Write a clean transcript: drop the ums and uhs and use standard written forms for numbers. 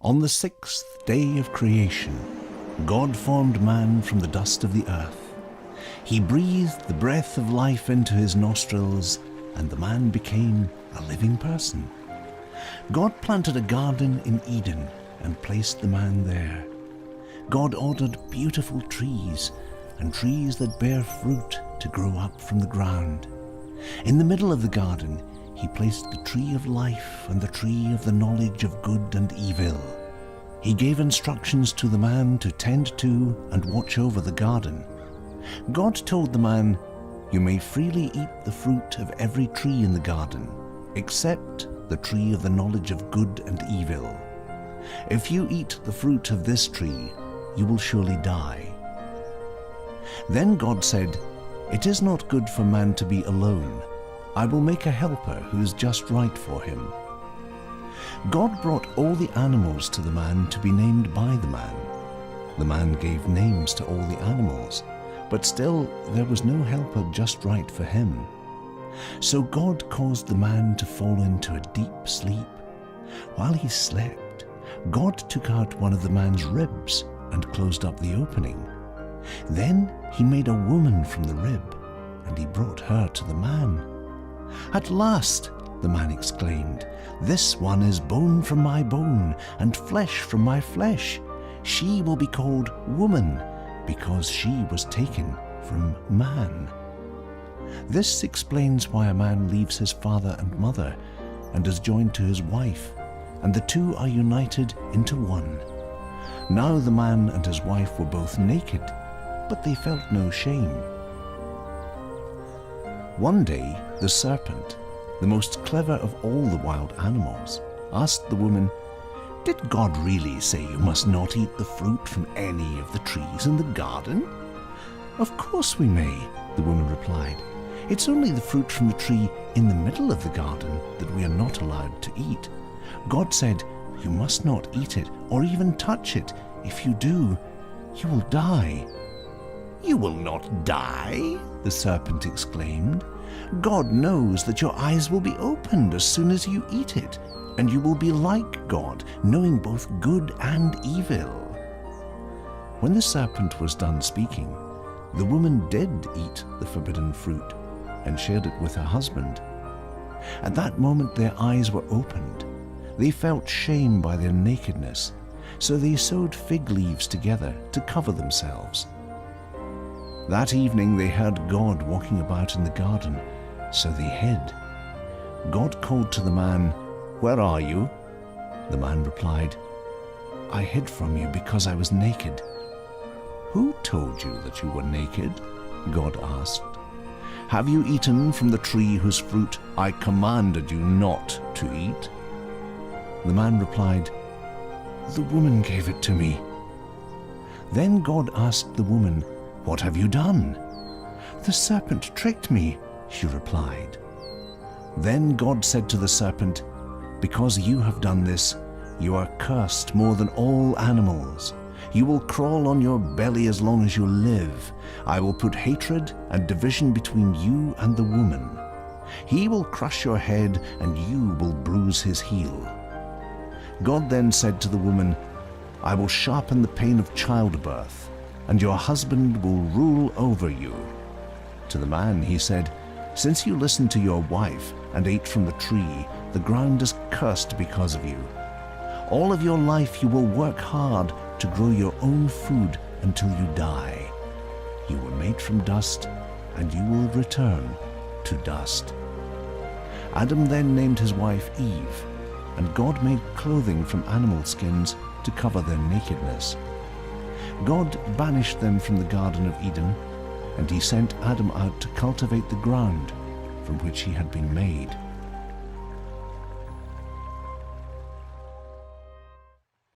On the sixth day of creation, God formed man from the dust of the earth. He breathed the breath of life into his nostrils, and the man became a living person. God planted a garden in Eden and placed the man there. God ordered beautiful trees and trees that bear fruit to grow up from the ground. In the middle of the garden, he placed the tree of life and the tree of the knowledge of good and evil. He gave instructions to the man to tend to and watch over the garden. God told the man, "You may freely eat the fruit of every tree in the garden, except the tree of the knowledge of good and evil. If you eat the fruit of this tree, you will surely die." Then God said, "It is not good for man to be alone. I will make a helper who is just right for him." God brought all the animals to the man to be named by the man. The man gave names to all the animals, but still there was no helper just right for him. So God caused the man to fall into a deep sleep. While he slept, God took out one of the man's ribs and closed up the opening. Then he made a woman from the rib, and he brought her to the man. "At last," the man exclaimed, "this one is bone from my bone and flesh from my flesh. She will be called woman, because she was taken from man." This explains why a man leaves his father and mother and is joined to his wife, and the two are united into one. Now the man and his wife were both naked, but they felt no shame. One day, the serpent, the most clever of all the wild animals, asked the woman, "Did God really say you must not eat the fruit from any of the trees in the garden?" "Of course we may," the woman replied. "It's only the fruit from the tree in the middle of the garden that we are not allowed to eat. God said, 'You must not eat it or even touch it. If you do, you will die.'" "You will not die," the serpent exclaimed. "God knows that your eyes will be opened as soon as you eat it, and you will be like God, knowing both good and evil." When the serpent was done speaking, the woman did eat the forbidden fruit and shared it with her husband. At that moment their eyes were opened. They felt shame by their nakedness, so they sewed fig leaves together to cover themselves. That evening they heard God walking about in the garden, so they hid. God called to the man, "Where are you?" The man replied, "I hid from you because I was naked." "Who told you that you were naked?" God asked. "Have you eaten from the tree whose fruit I commanded you not to eat?" The man replied, "The woman gave it to me." Then God asked the woman, "What have you done?" "The serpent tricked me," she replied. Then God said to the serpent, "Because you have done this, you are cursed more than all animals. You will crawl on your belly as long as you live. I will put hatred and division between you and the woman. He will crush your head, and you will bruise his heel." God then said to the woman, "I will sharpen the pain of childbirth, and your husband will rule over you." To the man he said, "Since you listened to your wife and ate from the tree, the ground is cursed because of you. All of your life you will work hard to grow your own food until you die. You were made from dust, and you will return to dust." Adam then named his wife Eve, and God made clothing from animal skins to cover their nakedness. God banished them from the Garden of Eden, and he sent Adam out to cultivate the ground from which he had been made.